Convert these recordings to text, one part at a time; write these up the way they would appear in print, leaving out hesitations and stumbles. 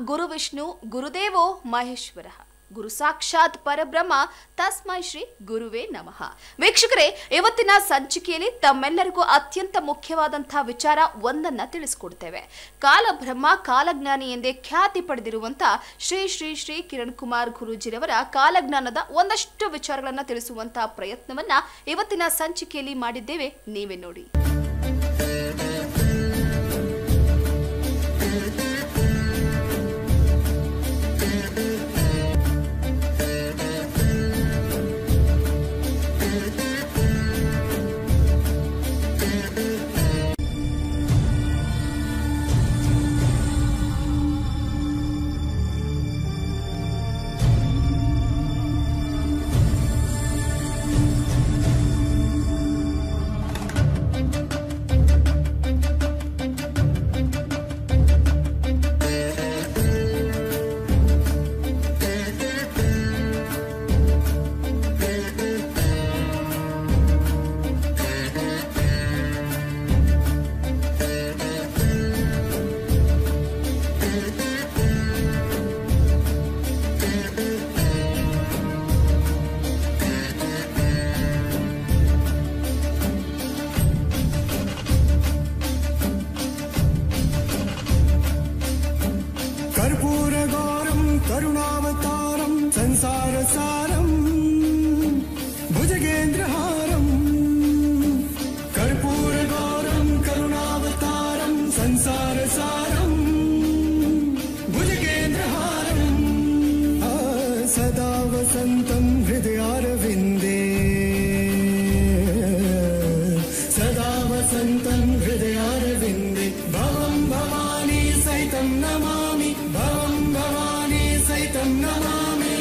ಗುರು ವಿಷ್ಣು ಗುರುದೇವೋ ಮಹೇಶ್ವರ ಗುರು ಸಾಕ್ಷಾತ್ ಪರಬ್ರಹ್ಮ ತಸ್ಮೈ ಶ್ರೀ ಗುರುವೇ ನಮಃ. ವೀಕ್ಷಕರೇ, ಇವತ್ತಿನ ಸಂಚಿಕೆಯಲ್ಲಿ ತಮ್ಮೆಲ್ಲರಿಗೂ ಅತ್ಯಂತ ಮುಖ್ಯವಾದಂತಹ ವಿಚಾರ ಒಂದನ್ನ ತಿಳಿಸಿಕೊಡ್ತೇವೆ. ಕಾಲಬ್ರಹ್ಮ ಕಾಲಜ್ಞಾನಿ ಎಂದೇ ಖ್ಯಾತಿ ಪಡೆದಿರುವಂತಹ ಶ್ರೀ ಶ್ರೀ ಶ್ರೀ ಕಿರಣ್ ಕುಮಾರ್ ಗುರೂಜಿರವರ ಕಾಲಜ್ಞಾನದ ಒಂದಷ್ಟು ವಿಚಾರಗಳನ್ನ ತಿಳಿಸುವಂತಹ ಪ್ರಯತ್ನವನ್ನ ಇವತ್ತಿನ ಸಂಚಿಕೆಯಲ್ಲಿ ಮಾಡಿದ್ದೇವೆ. ನೀವೇ ನೋಡಿ. कर्पूरगौरं करुणावतारं संसारसारं भुजगेन्द्रहारं कर्पूरगौरं करुणावतारं संसारसारं भुजगेन्द्रहारं सदा वसन्तं हृदयारविन्दे सदा वसन्तं हृदयारविन्दे भवं भवानी सहितं नमामि भवं भवानी सहितं नमामि.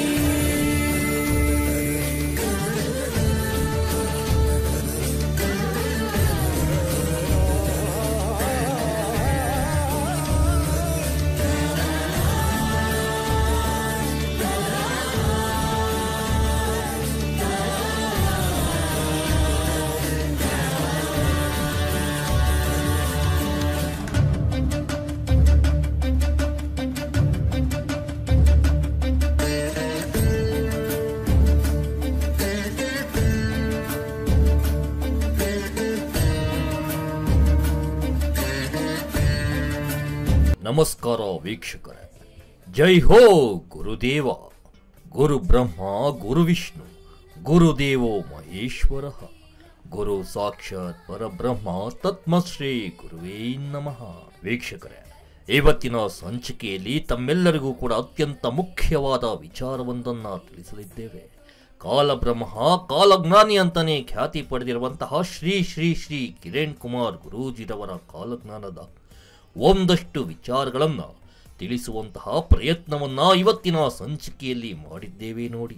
ನಮಸ್ಕಾರ ವೀಕ್ಷಕರೇ, ಜೈ ಹೋ ಗುರುದೇವ. ಗುರು ಬ್ರಹ್ಮ ಗುರು ವಿಷ್ಣು ಗುರುದೇವೋ ಮಹೇಶ್ವರ ಗುರು ಸಾಕ್ಷಾತ್ ಪರಬ್ರಹ್ಮ ತಸ್ಮೈ ಗುರುವೇ ನಮಃ. ವೀಕ್ಷಕರೇ, ಇವತ್ತಿನ ಸಂಚಿಕೆಯಲ್ಲಿ ತಮ್ಮೆಲ್ಲರಿಗೂ ಕೂಡ ಅತ್ಯಂತ ಮುಖ್ಯವಾದ ವಿಚಾರವೊಂದನ್ನು ತಿಳಿಸಲಿದ್ದೇವೆ. ಕಾಲಬ್ರಹ್ಮ ಕಾಲಜ್ಞಾನಿ ಅಂತಾನೆ ಖ್ಯಾತಿ ಪಡೆದಿರುವಂತಹ ಶ್ರೀ ಶ್ರೀ ಶ್ರೀ ಕಿರಣ್ ಕುಮಾರ್ ಗುರೂಜಿರವರ ಕಾಲಜ್ಞಾನದ ಒಂದಷ್ಟು ವಿಚಾರಗಳನ್ನು ತಿಳಿಸುವಂತಹ ಪ್ರಯತ್ನವನ್ನ ಇವತ್ತಿನ ಸಂಚಿಕೆಯಲ್ಲಿ ಮಾಡಿದ್ದೇವೆ ನೋಡಿ.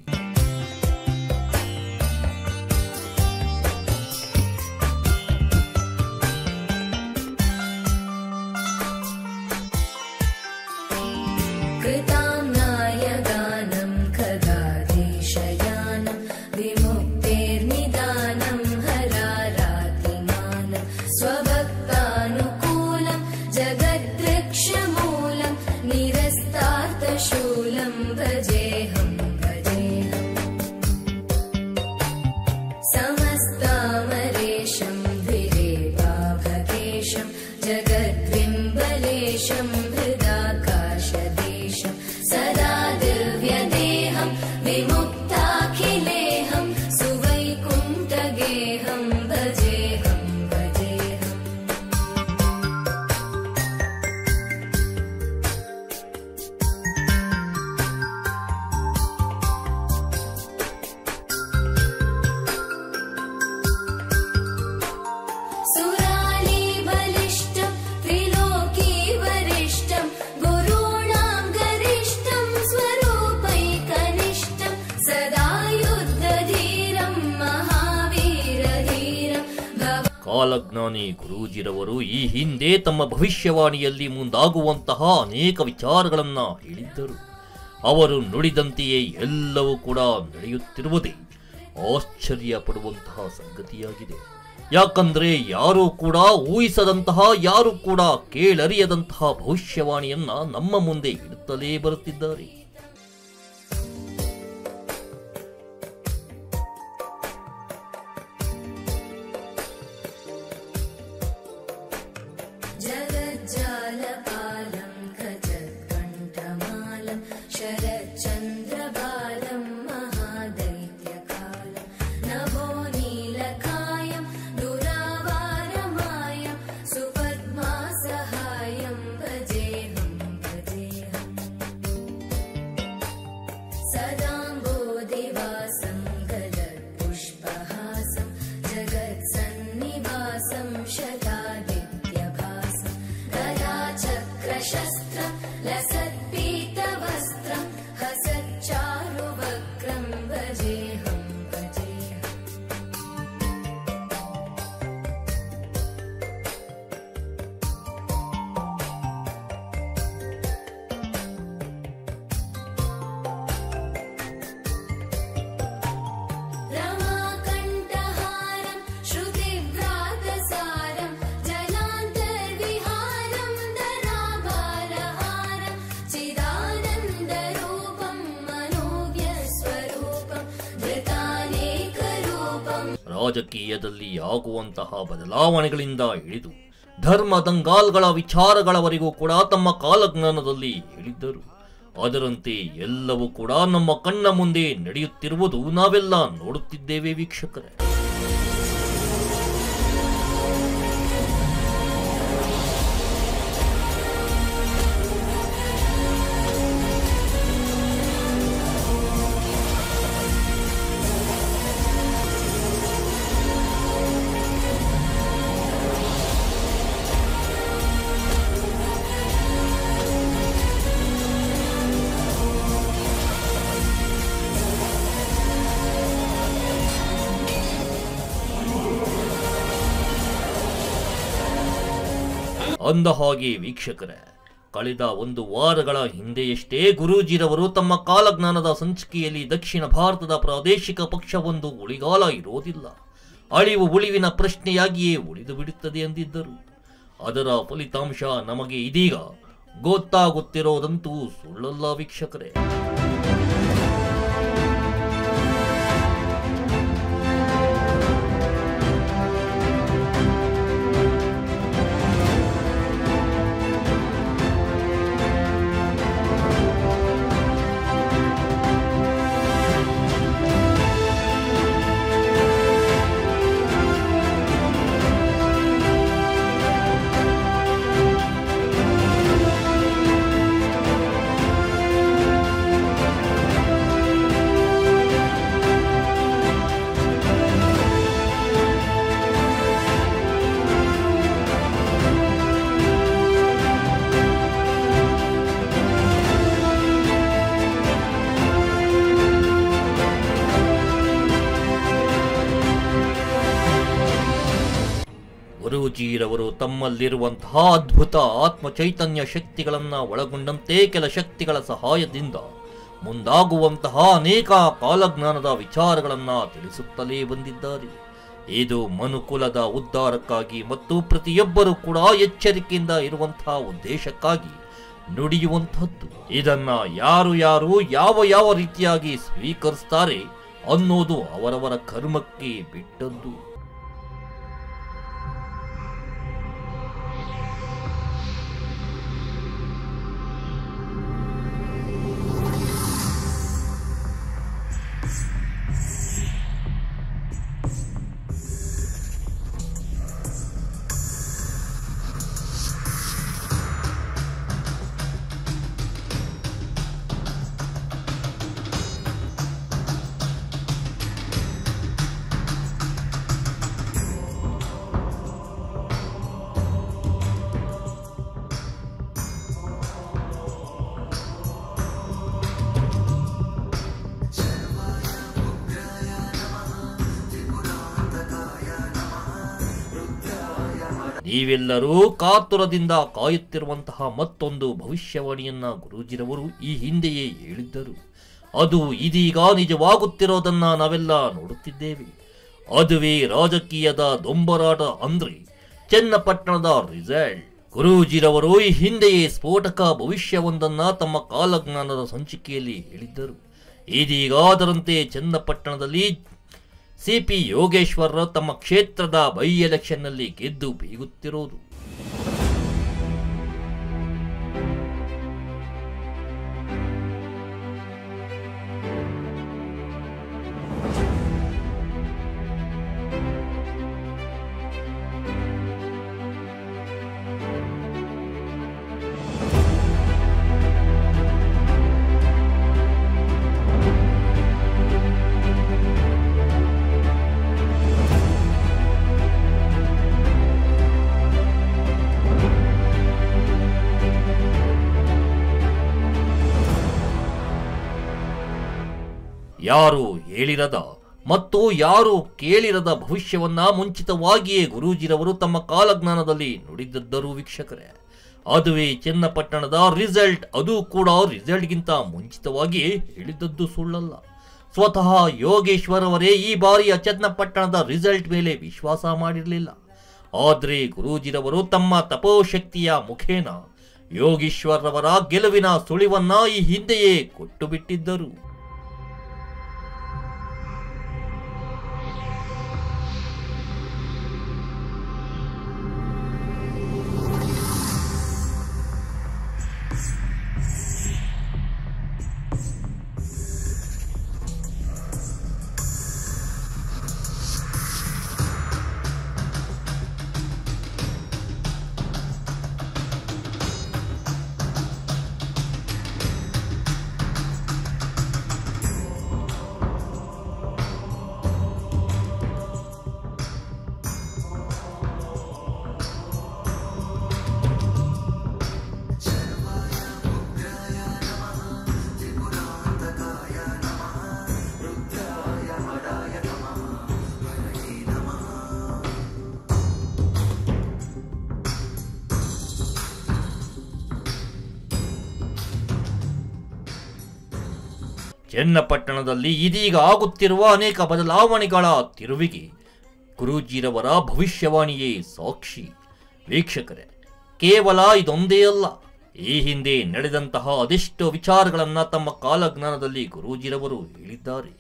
ಕಾಲಜ್ಞಾನಿ ಗುರೂಜಿರವರು ಈ ಹಿಂದೆ ತಮ್ಮ ಭವಿಷ್ಯವಾಣಿಯಲ್ಲಿ ಮುಂದಾಗುವಂತಹ ಅನೇಕ ವಿಚಾರಗಳನ್ನ ಹೇಳಿದ್ದರು. ಅವರು ನುಡಿದಂತೆಯೇ ಎಲ್ಲವೂ ಕೂಡ ನಡೆಯುತ್ತಿರುವುದೇ ಆಶ್ಚರ್ಯ ಪಡುವಂತಹ ಸಂಗತಿಯಾಗಿದೆ. ಯಾಕಂದ್ರೆ ಯಾರೂ ಕೂಡ ಊಹಿಸದಂತಹ, ಯಾರೂ ಕೂಡ ಕೇಳರಿಯದಂತಹ ಭವಿಷ್ಯವಾಣಿಯನ್ನ ನಮ್ಮ ಮುಂದೆ ಇಡುತ್ತಲೇ ಬರುತ್ತಿದ್ದಾರೆ. जगज्जालपालं खजत्कण्ठमालं शरच्चन्द्रबालं महादैत्यकालं नभोनीलकायं दुरावारमायं सुपद्मासहायं भजेऽहं सदाम्बोधिवासं गलत्पुष्पहासं जगत्सन्निवासं शतादित्यभासं गदाचक्रशस्त्रं लसत्पीतवस्त्रं हसच्चारुवक्त्रं भजेऽहं रमाकण्ठहारं श्रुतिव्रातसारं जलान्तर्विहारं धराभारहारं चिदानन्दरूपं मनोव्यस्वरूपं धृतानेकरूपं. ರಾಜಕೀಯದಲ್ಲಿ ಆಗುವಂತಹ ಬದಲಾವಣೆಗಳಿಂದ ಹಿಡಿದು ಧರ್ಮದಂಗಾಲ್ಗಳ ವಿಚಾರಗಳವರೆಗೂ ಕೂಡ ತಮ್ಮ ಕಾಲಜ್ಞಾನದಲ್ಲಿ ಹೇಳಿದ್ದರು. ಅದರಂತೆ ಎಲ್ಲವೂ ಕೂಡ ನಮ್ಮ ಕಣ್ಣ ಮುಂದೆ ನಡೆಯುತ್ತಿರುವುದು ನಾವೆಲ್ಲ ನೋಡುತ್ತಿದ್ದೇವೆ ವೀಕ್ಷಕರೇ. ಅಂದ ಹಾಗೆ ವೀಕ್ಷಕರೇ, ಕಳೆದ ಒಂದು ವಾರಗಳ ಹಿಂದೆಯಷ್ಟೇ ಗುರೂಜಿರವರು ತಮ್ಮ ಕಾಲಜ್ಞಾನದ ಸಂಚಿಕೆಯಲ್ಲಿ ದಕ್ಷಿಣ ಭಾರತದ ಪ್ರಾದೇಶಿಕ ಪಕ್ಷವೊಂದು ಉಳಿಗಾಲ ಇರೋದಿಲ್ಲ, ಅಳಿವು ಉಳಿವಿನ ಪ್ರಶ್ನೆಯಾಗಿಯೇ ಉಳಿದು ಬಿಡುತ್ತದೆ ಎಂದಿದ್ದರು. ಅದರ ಫಲಿತಾಂಶ ನಮಗೆ ಇದೀಗ ಗೊತ್ತಾಗುತ್ತಿರೋದಂತೂ ಸುಳ್ಳಲ್ಲ ವೀಕ್ಷಕರೇ. ಗುರೂಜಿರವರು ತಮ್ಮಲ್ಲಿರುವಂತಹ ಅದ್ಭುತ ಆತ್ಮ ಚೈತನ್ಯ ಶಕ್ತಿಗಳನ್ನ ಒಳಗೊಂಡಂತೆ ಕೆಲ ಶಕ್ತಿಗಳ ಸಹಾಯದಿಂದ ಮುಂದಾಗುವಂತಹ ಅನೇಕ ಕಾಲಜ್ಞಾನದ ವಿಚಾರಗಳನ್ನ ತಿಳಿಸುತ್ತಲೇ ಬಂದಿದ್ದಾರೆ. ಇದು ಮನುಕುಲದ ಉದ್ಧಾರಕ್ಕಾಗಿ ಮತ್ತು ಪ್ರತಿಯೊಬ್ಬರೂ ಕೂಡ ಎಚ್ಚರಿಕೆಯಿಂದ ಇರುವಂತಹ ಉದ್ದೇಶಕ್ಕಾಗಿ ನುಡಿಯುವಂತಹದ್ದು. ಇದನ್ನ ಯಾರು ಯಾವ ರೀತಿಯಾಗಿ ಸ್ವೀಕರಿಸ್ತಾರೆ ಅನ್ನೋದು ಅವರವರ ಕರ್ಮಕ್ಕೆ ಬಿಟ್ಟದ್ದು. ನೀವೆಲ್ಲರೂ ಕಾತುರದಿಂದ ಕಾಯುತ್ತಿರುವಂತಹ ಮತ್ತೊಂದು ಭವಿಷ್ಯವಾಣಿಯನ್ನ ಗುರೂಜಿರವರು ಈ ಹಿಂದೆಯೇ ಹೇಳಿದ್ದರು. ಅದು ಇದೀಗ ನಿಜವಾಗುತ್ತಿರೋದನ್ನ ನಾವೆಲ್ಲ ನೋಡುತ್ತಿದ್ದೇವೆ. ಅದುವೇ ರಾಜಕೀಯದ ದೊಂಬರಾಟ ಅಂದ್ರೆ ಚನ್ನಪಟ್ಟಣದ ರಿಸಲ್ಟ್. ಗುರೂಜಿರವರು ಈ ಹಿಂದೆಯೇ ಸ್ಫೋಟಕ ಭವಿಷ್ಯವೊಂದನ್ನ ತಮ್ಮ ಕಾಲಜ್ಞಾನದ ಸಂಚಿಕೆಯಲ್ಲಿ ಹೇಳಿದ್ದರು. ಇದೀಗ ಅದರಂತೆ ಚನ್ನಪಟ್ಟಣದಲ್ಲಿ ಸಿಪಿ ಯೋಗೇಶ್ವರ ತಮ್ಮ ಕ್ಷೇತ್ರದ ಬೈ ಎಲೆಕ್ಷನ್ನಲ್ಲಿ ಗೆದ್ದು ಬೀಗುತ್ತಿರುವುದು. ಯಾರು ಹೇಳಿರದ ಮತ್ತು ಯಾರು ಕೇಳಿರದ ಭವಿಷ್ಯವನ್ನ ಮುಂಚಿತವಾಗಿಯೇ ಗುರೂಜಿರವರು ತಮ್ಮ ಕಾಲಜ್ಞಾನದಲ್ಲಿ ನುಡಿದಿದ್ದರು ವೀಕ್ಷಕರೇ. ಅದುವೇ ಚನ್ನಪಟ್ಟಣದ ರಿಸಲ್ಟ್. ಅದು ಕೂಡ ರಿಸಲ್ಟ್ಗಿಂತ ಮುಂಚಿತವಾಗಿಯೇ ಹೇಳಿದ್ದದ್ದು ಸುಳ್ಳಲ್ಲ. ಸ್ವತಃ ಯೋಗೇಶ್ವರ್ ಅವರೇ ಈ ಬಾರಿಯ ಚನ್ನಪಟ್ಟಣದ ರಿಸಲ್ಟ್ ಮೇಲೆ ವಿಶ್ವಾಸ ಮಾಡಿರಲಿಲ್ಲ. ಆದರೆ ಗುರೂಜಿರವರು ತಮ್ಮ ತಪೋಶಕ್ತಿಯ ಮುಖೇನ ಯೋಗೇಶ್ವರ್ ಅವರ ಗೆಲುವಿನ ಸುಳಿವನ್ನ ಈ ಹಿಂದೆಯೇ ಕೊಟ್ಟು ಬಿಟ್ಟಿದ್ದರು. ಚನ್ನಪಟ್ಟಣದಲ್ಲಿ ಇದೀಗ ಆಗುತ್ತಿರುವ ಅನೇಕ ಬದಲಾವಣೆಗಳ ತಿರುವಿಗೆ ಗುರೂಜಿರವರ ಭವಿಷ್ಯವಾಣಿಯೇ ಸಾಕ್ಷಿ. ವೀಕ್ಷಕರೇ, ಕೇವಲ ಇದೊಂದೇ ಅಲ್ಲ, ಈ ಹಿಂದೆ ನಡೆದಂತಹ ಅದೆಷ್ಟೋ ವಿಚಾರಗಳನ್ನ ತಮ್ಮ ಕಾಲಜ್ಞಾನದಲ್ಲಿ ಗುರೂಜಿರವರು ಹೇಳಿದ್ದಾರೆ.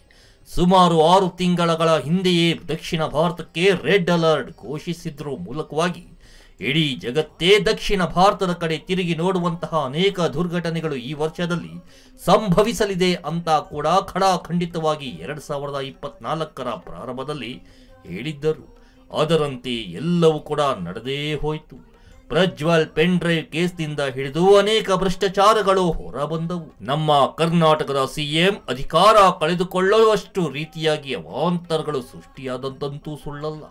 ಸುಮಾರು 6 ತಿಂಗಳ ಹಿಂದೆಯೇ ದಕ್ಷಿಣ ಭಾರತಕ್ಕೆ ರೆಡ್ ಅಲರ್ಟ್ ಘೋಷಿಸಿದ್ರ ಮೂಲಕವಾಗಿ ಇಡೀ ಜಗತ್ತೇ ದಕ್ಷಿಣ ಭಾರತದ ಕಡೆ ತಿರುಗಿ ನೋಡುವಂತಹ ಅನೇಕ ದುರ್ಘಟನೆಗಳು ಈ ವರ್ಷದಲ್ಲಿ ಸಂಭವಿಸಲಿದೆ ಅಂತ ಕೂಡ ಖಡಾಖಂಡಿತವಾಗಿ 2024ರ ಪ್ರಾರಂಭದಲ್ಲಿ ಹೇಳಿದ್ದರು. ಅದರಂತೆ ಎಲ್ಲವೂ ಕೂಡ ನಡೆದೇ ಹೋಯಿತು. ಪ್ರಜ್ವಲ್ ಪೆನ್ ಡ್ರೈವ್ ಕೇಸ್ನಿಂದ ಹಿಡಿದು ಅನೇಕ ಭ್ರಷ್ಟಾಚಾರಗಳು ಹೊರಬಂದವು. ನಮ್ಮ ಕರ್ನಾಟಕದ ಸಿಎಂ ಅಧಿಕಾರ ಕಳೆದುಕೊಳ್ಳುವಷ್ಟು ರೀತಿಯಾಗಿ ಅವಾಂತರಗಳು ಸೃಷ್ಟಿಯಾದಂತಂತೂ ಸುಳ್ಳಲ್ಲ.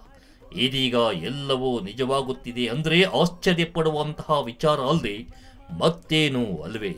ಇದೀಗ ಎಲ್ಲವೂ ನಿಜವಾಗುತ್ತಿದೆ ಅಂದ್ರೆ ಆಶ್ಚರ್ಯ ಪಡುವಂತಹ ವಿಚಾರ ಅಲ್ಲದೆ ಮತ್ತೇನೂ ಅಲ್ವೇ.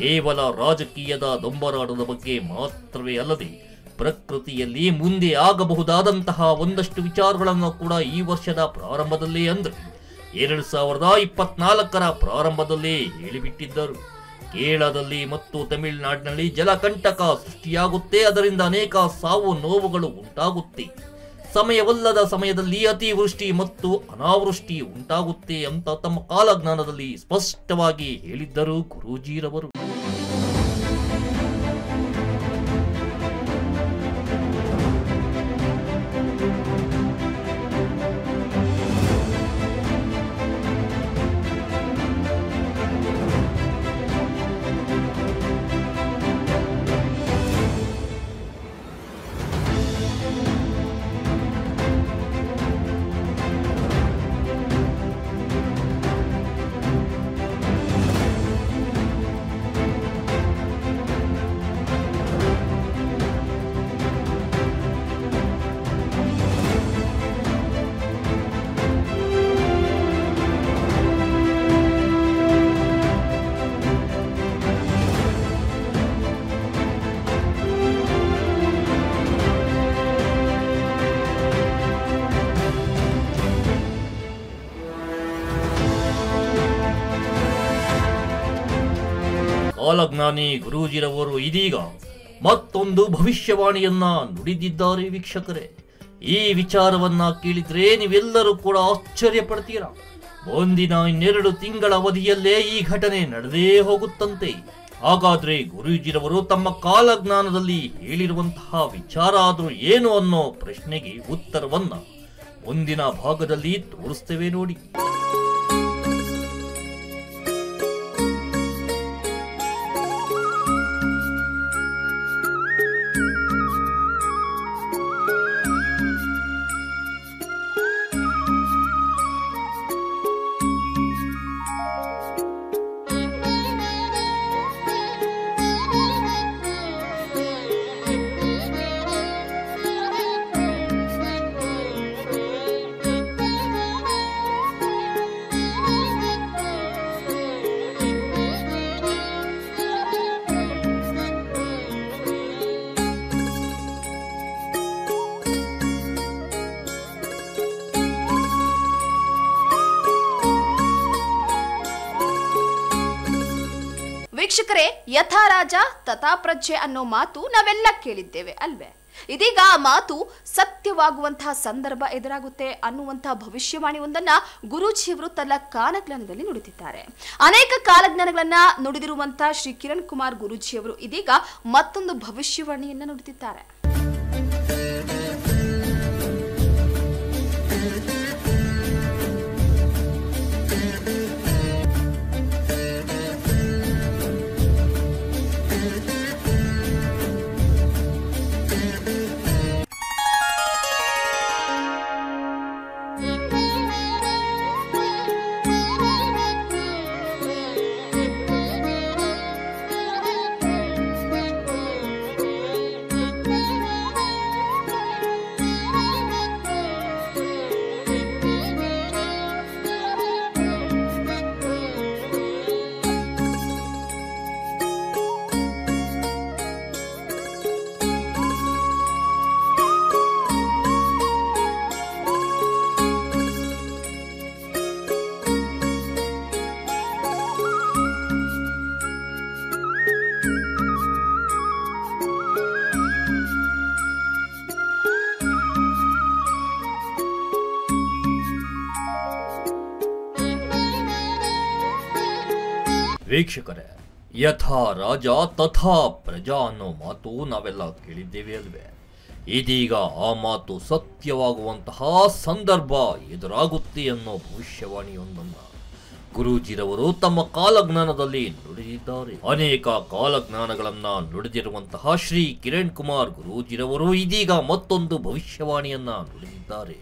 ಕೇವಲ ರಾಜಕೀಯದ ದೊಂಬರಾಟದ ಬಗ್ಗೆ ಮಾತ್ರವೇ ಅಲ್ಲದೆ ಪ್ರಕೃತಿಯಲ್ಲಿ ಮುಂದೆ ಆಗಬಹುದಾದಂತಹ ಒಂದಷ್ಟು ವಿಚಾರಗಳನ್ನು ಕೂಡ ಈ ವರ್ಷದ ಪ್ರಾರಂಭದಲ್ಲೇ ಅಂದ್ರೆ 2024ರ ಪ್ರಾರಂಭದಲ್ಲೇ ಹೇಳಿಬಿಟ್ಟಿದ್ದರು. ಕೇರಳದಲ್ಲಿ ಮತ್ತು ತಮಿಳುನಾಡಿನಲ್ಲಿ ಜಲಕಂಟಕ ಸೃಷ್ಟಿಯಾಗುತ್ತೆ, ಅದರಿಂದ ಅನೇಕ ಸಾವು ನೋವುಗಳು ಉಂಟಾಗುತ್ತೆ. ಸಮಯವಲ್ಲದ ಸಮಯದಲ್ಲಿ ಅತಿವೃಷ್ಟಿ ಮತ್ತು ಅನಾವೃಷ್ಟಿ ಉಂಟಾಗುತ್ತೆ ಅಂತ ತಮ್ಮ ಕಾಲಜ್ಞಾನದಲ್ಲಿ ಸ್ಪಷ್ಟವಾಗಿ ಹೇಳಿದ್ದರು ಗುರೂಜಿರವರು. ಕಾಲಜ್ಞಾನಿ ಗುರೂಜಿರವರು ಇದೀಗ ಮತ್ತೊಂದು ಭವಿಷ್ಯವಾಣಿಯನ್ನ ನುಡಿದಿದ್ದಾರೆ ವೀಕ್ಷಕರೇ. ಈ ವಿಚಾರವನ್ನ ಕೇಳಿದ್ರೆ ನೀವೆಲ್ಲರೂ ಕೂಡ ಆಶ್ಚರ್ಯ ಪಡ್ತೀರಾ. ಮುಂದಿನ 2 ತಿಂಗಳ ಅವಧಿಯಲ್ಲೇ ಈ ಘಟನೆ ನಡೆದೇ ಹೋಗುತ್ತಂತೆ. ಹಾಗಾದ್ರೆ ಗುರೂಜಿರವರು ತಮ್ಮ ಕಾಲಜ್ಞಾನದಲ್ಲಿ ಹೇಳಿರುವಂತಹ ವಿಚಾರ ಆದ್ರೂ ಏನು ಅನ್ನೋ ಪ್ರಶ್ನೆಗೆ ಉತ್ತರವನ್ನ ಮುಂದಿನ ಭಾಗದಲ್ಲಿ ತೋರಿಸ್ತೇವೆ ನೋಡಿ. ವೀಕ್ಷಕರೇ, ಯಥಾ ರಾಜ ತಥಾ ಪ್ರಜೆ ಅನ್ನೋ ಮಾತು ನಾವೆಲ್ಲ ಕೇಳಿದ್ದೇವೆ ಅಲ್ವೇ? ಇದೀಗ ಆ ಮಾತು ಸತ್ಯವಾಗುವಂತಹ ಸಂದರ್ಭ ಎದುರಾಗುತ್ತೆ ಅನ್ನುವಂತಹ ಭವಿಷ್ಯವಾಣಿ ಒಂದನ್ನ ಗುರೂಜಿಯವರು ತನ್ನ ಕಾಲಜ್ಞಾನದಲ್ಲಿ ನುಡಿದಿದ್ದಾರೆ. ಅನೇಕ ಕಾಲಜ್ಞಾನಗಳನ್ನ ನುಡಿದಿರುವಂತಹ ಶ್ರೀ ಕಿರಣ್ ಕುಮಾರ್ ಗುರೂಜಿಯವರು ಇದೀಗ ಮತ್ತೊಂದು ಭವಿಷ್ಯವಾಣಿಯನ್ನ ನುಡಿದಿದ್ದಾರೆ. ವೀಕ್ಷಕರೇ, ಯಥಾ ರಾಜ ತಥಾ ಪ್ರಜಾ ಅನ್ನೋ ಮಾತು ನಾವೆಲ್ಲ ಕೇಳಿದ್ದೇವೆ ಅಲ್ವೇ? ಇದೀಗ ಆ ಮಾತು ಸತ್ಯವಾಗುವಂತಹ ಸಂದರ್ಭ ಎದುರಾಗುತ್ತೆ ಅನ್ನೋ ಭವಿಷ್ಯವಾಣಿಯೊಂದನ್ನ ಗುರೂಜಿರವರು ತಮ್ಮ ಕಾಲಜ್ಞಾನದಲ್ಲಿ ನುಡಿದಿದ್ದಾರೆ. ಅನೇಕ ಕಾಲಜ್ಞಾನಗಳನ್ನ ನುಡಿದಿರುವಂತಹ ಶ್ರೀ ಕಿರಣ್ ಕುಮಾರ್ ಗುರೂಜಿರವರು ಇದೀಗ ಮತ್ತೊಂದು ಭವಿಷ್ಯವಾಣಿಯನ್ನ ನುಡಿದಿದ್ದಾರೆ.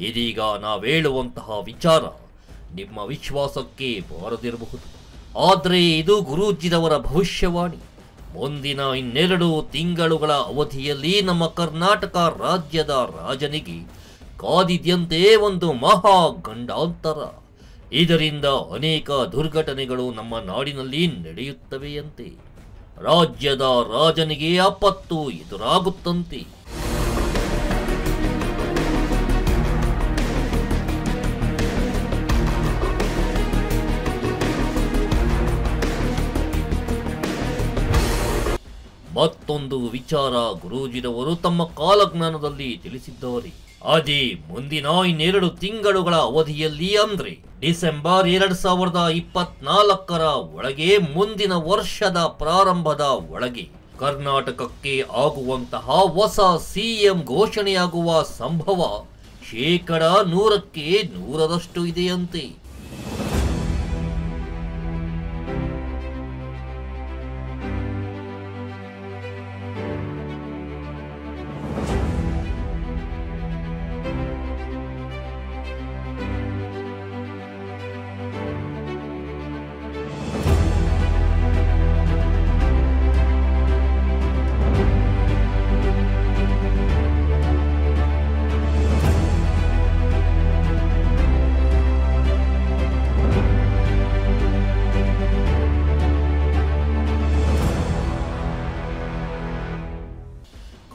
ಇದೀಗ ನಾವೇಳುವಂತಹ ವಿಚಾರ ನಿಮ್ಮ ವಿಶ್ವಾಸಕ್ಕೆ ಬಾರದಿರಬಹುದು. ಆದರೆ ಇದು ಗುರೂಜಿರವರ ಭವಿಷ್ಯವಾಣಿ. ಮುಂದಿನ 2 ತಿಂಗಳುಗಳ ಅವಧಿಯಲ್ಲಿ ನಮ್ಮ ಕರ್ನಾಟಕ ರಾಜ್ಯದ ರಾಜನಿಗೆ ಕಾದಿದ್ಯಂತೆ ಒಂದು ಮಹಾ ಗಂಡಾಂತರ. ಇದರಿಂದ ಅನೇಕ ದುರ್ಘಟನೆಗಳು ನಮ್ಮ ನಾಡಿನಲ್ಲಿ ನಡೆಯುತ್ತವೆಯಂತೆ. ರಾಜ್ಯದ ರಾಜನಿಗೆ ಆಪತ್ತು ಎದುರಾಗುತ್ತಂತೆ. ಮತ್ತೊಂದು ವಿಚಾರ ಗುರೂಜಿರವರು ತಮ್ಮ ಕಾಲಜ್ಞಾನದಲ್ಲಿ ತಿಳಿಸಿದ್ದಾರೆ. ಅದೇ ಮುಂದಿನ 2 ತಿಂಗಳುಗಳ ಅವಧಿಯಲ್ಲಿ ಅಂದ್ರೆ ಡಿಸೆಂಬರ್ 2024 ಒಳಗೆ, ಮುಂದಿನ ವರ್ಷದ ಪ್ರಾರಂಭದ ಒಳಗೆ ಕರ್ನಾಟಕಕ್ಕೆ ಆಗುವಂತಹ ಹೊಸ ಸಿಎಂ ಘೋಷಣೆಯಾಗುವ ಸಂಭವ 100% 100% ಇದೆಯಂತೆ.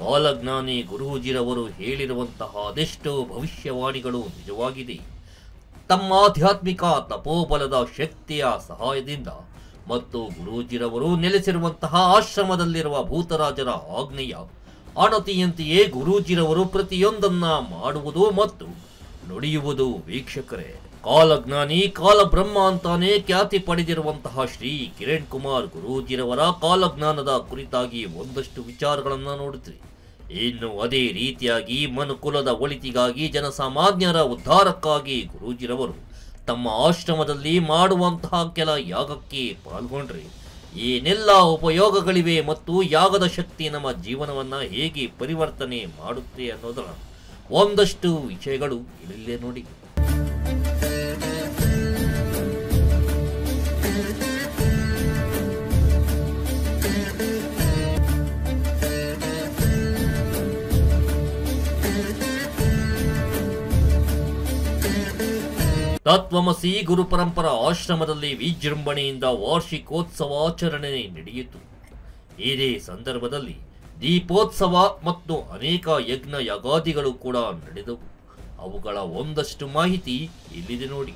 ಕಾಲಜ್ಞಾನಿ ಗುರೂಜಿರವರು ಹೇಳಿರುವಂತಹ ಅದೆಷ್ಟೋ ಭವಿಷ್ಯವಾಣಿಗಳು ನಿಜವಾಗಿದೆ. ತಮ್ಮ ಆಧ್ಯಾತ್ಮಿಕ ತಪೋಬಲದ ಶಕ್ತಿಯ ಸಹಾಯದಿಂದ ಮತ್ತು ಗುರೂಜಿರವರು ನೆಲೆಸಿರುವಂತಹ ಆಶ್ರಮದಲ್ಲಿರುವ ಭೂತರಾಜರ ಆಜ್ಞೆಯ ಅಣತಿಯಂತೆಯೇ ಗುರೂಜಿರವರು ಪ್ರತಿಯೊಂದನ್ನ ಮಾಡುವುದು ಮತ್ತು ನುಡಿಯುವುದು ವೀಕ್ಷಕರೇ. ಕಾಲಜ್ಞಾನಿ ಕಾಲಬ್ರಹ್ಮ ಅಂತಾನೆ ಖ್ಯಾತಿ ಪಡೆದಿರುವಂತಹ ಶ್ರೀ ಕಿರಣ್ ಕುಮಾರ್ ಗುರೂಜಿರವರ ಕಾಲಜ್ಞಾನದ ಕುರಿತಾಗಿ ಒಂದಷ್ಟು ವಿಚಾರಗಳನ್ನ ನೋಡುತ್ತೀರಿ. ಇನ್ನು ಅದೇ ರೀತಿಯಾಗಿ ಮನುಕುಲದ ಒಳಿತಿಗಾಗಿ ಜನಸಾಮಾನ್ಯರ ಉದ್ಧಾರಕ್ಕಾಗಿ ಗುರೂಜಿರವರು ತಮ್ಮ ಆಶ್ರಮದಲ್ಲಿ ಮಾಡುವಂತಹ ಕೆಲ ಯಾಗಕ್ಕೆ ಪಾಲ್ಗೊಂಡ್ರೆ ಏನೆಲ್ಲ ಉಪಯೋಗಗಳಿವೆ ಮತ್ತು ಯಾಗದ ಶಕ್ತಿ ನಮ್ಮ ಜೀವನವನ್ನ ಹೇಗೆ ಪರಿವರ್ತನೆ ಮಾಡುತ್ತೆ ಅನ್ನೋದರ ಒಂದಷ್ಟು ವಿಷಯಗಳು ಇಲ್ಲೇ ನೋಡಿ. ತತ್ವಮಸಿ ಗುರು ಪರಂಪರಾ ಆಶ್ರಮದಲ್ಲಿ ವಿಜೃಂಭಣೆಯಿಂದ ವಾರ್ಷಿಕೋತ್ಸವಾಚರಣೆ ನಡೆಯಿತು. ಇದೇ ಸಂದರ್ಭದಲ್ಲಿ ದೀಪೋತ್ಸವ ಮತ್ತು ಅನೇಕ ಯಜ್ಞ ಯಾಗಾದಿಗಳು ಕೂಡ ನಡೆದವು. ಅವುಗಳ ಒಂದಷ್ಟು ಮಾಹಿತಿ ಇಲ್ಲಿದೆ ನೋಡಿ.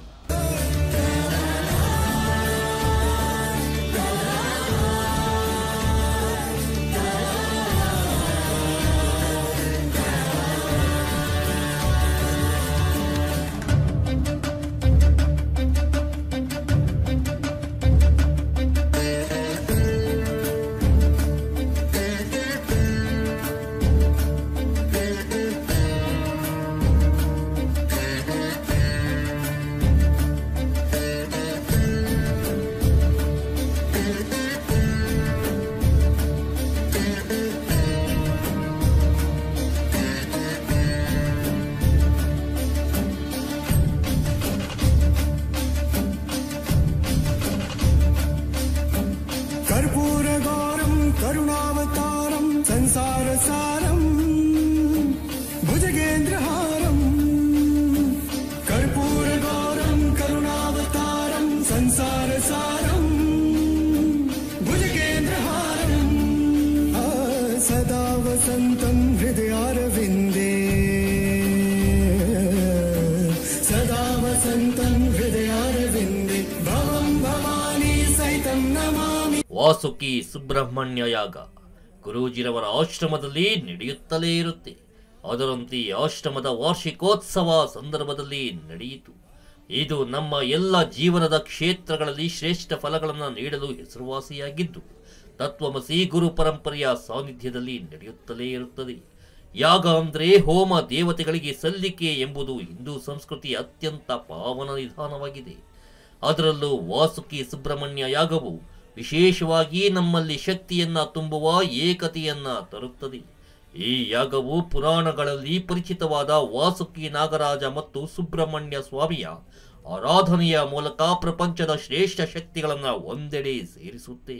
करुणावतारं संसारसारं भुजगेन्द्रहारं कर्पूरगौरं करुणावतारं संसारसारं भुजगेन्द्रहारं सदा वसन्तं हृदयारविन्दे सदा वसन्तं हृदयारविन्दे भवं भवानी सहितं नमामि. ವಾಸುಕಿ ಸುಬ್ರಹ್ಮಣ್ಯ ಯಾಗ ಗುರೂಜಿರವರ ಆಶ್ರಮದಲ್ಲಿ ನಡೆಯುತ್ತಲೇ ಇರುತ್ತೆ. ಅದರಂತೆ ಆಶ್ರಮದ ವಾರ್ಷಿಕೋತ್ಸವ ಸಂದರ್ಭದಲ್ಲಿ ನಡೆಯಿತು. ಇದು ನಮ್ಮ ಎಲ್ಲ ಜೀವನದ ಕ್ಷೇತ್ರಗಳಲ್ಲಿ ಶ್ರೇಷ್ಠ ಫಲಗಳನ್ನು ನೀಡಲು ಹೆಸರುವಾಸಿಯಾಗಿದ್ದು ತತ್ವಮಸಿ ಗುರು ಪರಂಪರೆಯ ಸಾನ್ನಿಧ್ಯದಲ್ಲಿ ನಡೆಯುತ್ತಲೇ ಇರುತ್ತದೆ. ಯಾಗ ಅಂದ್ರೆ ಹೋಮ ದೇವತೆಗಳಿಗೆ ಸಲ್ಲಿಕೆ ಎಂಬುದು ಹಿಂದೂ ಸಂಸ್ಕೃತಿಯ ಅತ್ಯಂತ ಪಾವನ ವಿಧಾನವಾಗಿದೆ. ಅದರಲ್ಲೂ ವಾಸುಕಿ ಸುಬ್ರಹ್ಮಣ್ಯ ಯಾಗವು ವಿಶೇಷವಾಗಿ ನಮ್ಮಲ್ಲಿ ಶಕ್ತಿಯನ್ನ ತುಂಬುವ ಏಕತೆಯನ್ನ ತರುತ್ತದೆ. ಈ ಯಾಗವು ಪುರಾಣಗಳಲ್ಲಿ ಪರಿಚಿತವಾದ ವಾಸುಕಿ ನಾಗರಾಜ ಮತ್ತು ಸುಬ್ರಹ್ಮಣ್ಯ ಸ್ವಾಮಿಯ ಆರಾಧನೆಯ ಮೂಲಕ ಪ್ರಪಂಚದ ಶ್ರೇಷ್ಠ ಶಕ್ತಿಗಳನ್ನು ಒಂದೆಡೆ ಸೇರಿಸುತ್ತೆ.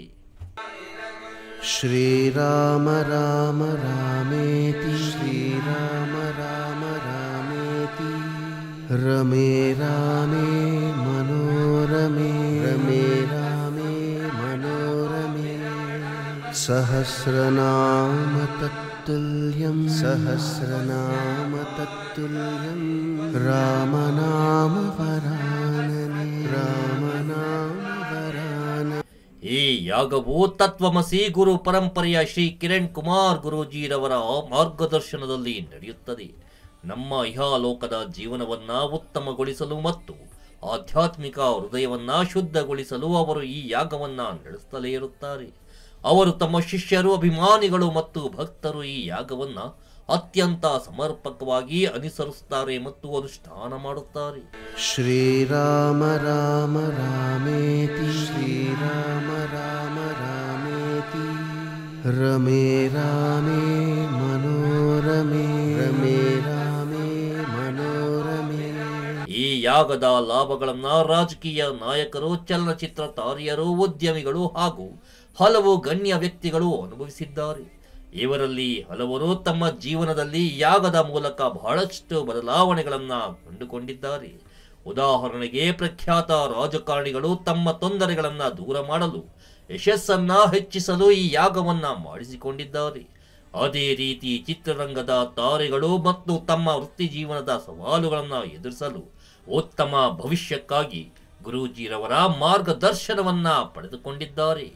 ಶ್ರೀರಾಮ ರಾಮ ರಾಮೇತಿ ಶ್ರೀರಾಮ ರಾಮ ರಾಮೇತಿ ರಮೇ ರಾಮೇ ಮನೋರಮೇ ರಮೇ ರಾಮೇ ಮನೋರಮೇ ಸಹಸ್ರನಾಮ ತತ್ತುಲ್ಯಂ ಸಹಸ್ರನಾಮ ತತ್ತುಲ್ಯಂ ರಾಮನಾಮ ವರಾನನೆ ರಾಮನಾಮ ವರಾನನೆ. ಈ ಯಾಗವು ತತ್ವಮಸಿ ಗುರು ಪರಂಪರೆಯ ಶ್ರೀ ಕಿರಣ್ ಕುಮಾರ್ ಗುರೂಜಿರವರ ಮಾರ್ಗದರ್ಶನದಲ್ಲಿ ನಡೆಯುತ್ತದೆ. ನಮ್ಮ ಇಹಲೋಕದ ಜೀವನವನ್ನ ಉತ್ತಮಗೊಳಿಸಲು ಮತ್ತು ಆಧ್ಯಾತ್ಮಿಕ ಹೃದಯವನ್ನ ಶುದ್ಧಗೊಳಿಸಲು ಅವರು ಈ ಯಾಗವನ್ನ ನಡೆಸುತ್ತಲೇ ಇರುತ್ತಾರೆ. ಅವರು ತಮ್ಮ ಶಿಷ್ಯರು, ಅಭಿಮಾನಿಗಳು ಮತ್ತು ಭಕ್ತರು ಈ ಯಾಗವನ್ನ ಅತ್ಯಂತ ಸಮರ್ಪಕವಾಗಿ ಅನುಸರಿಸುತ್ತಾರೆ ಮತ್ತು ಅನುಷ್ಠಾನ ಮಾಡುತ್ತಾರೆ. ಶ್ರೀರಾಮ ರಾಮ ರಾಮೇತಿ ಶ್ರೀರಾಮ ರಾಮ ರಾಮೇತಿ ರಮೇ ರಾಮೇ ಮನೋರಮೇ ರಮೇ ರಾಮೇ ಮನೋರಮೇ. ಈ ಯಾಗದ ಲಾಭಗಳನ್ನ ರಾಜಕೀಯ ನಾಯಕರು, ಚಲನಚಿತ್ರ ತಾರೆಯರು, ಉದ್ಯಮಿಗಳು ಹಾಗೂ ಹಲವು ಗಣ್ಯ ವ್ಯಕ್ತಿಗಳು ಅನುಭವಿಸಿದ್ದಾರೆ. ಇವರಲ್ಲಿ ಹಲವರು ತಮ್ಮ ಜೀವನದಲ್ಲಿ ಯಾಗದ ಮೂಲಕ ಬಹಳಷ್ಟು ಬದಲಾವಣೆಗಳನ್ನ ಕಂಡುಕೊಂಡಿದ್ದಾರೆ. ಉದಾಹರಣೆಗೆ, ಪ್ರಖ್ಯಾತ ರಾಜಕಾರಣಿಗಳು ತಮ್ಮ ತೊಂದರೆಗಳನ್ನ ದೂರ ಮಾಡಲು, ಯಶಸ್ಸನ್ನ ಹೆಚ್ಚಿಸಲು ಈ ಯಾಗವನ್ನ ಮಾಡಿಸಿಕೊಂಡಿದ್ದಾರೆ. ಅದೇ ರೀತಿ ಚಿತ್ರರಂಗದ ತಾರೆಗಳು ಮತ್ತು ತಮ್ಮ ವೃತ್ತಿ ಜೀವನದ ಸವಾಲುಗಳನ್ನ ಎದುರಿಸಲು ಉತ್ತಮ ಭವಿಷ್ಯಕ್ಕಾಗಿ ಗುರೂಜಿರವರ ಮಾರ್ಗದರ್ಶನವನ್ನ ಪಡೆದುಕೊಂಡಿದ್ದಾರೆ.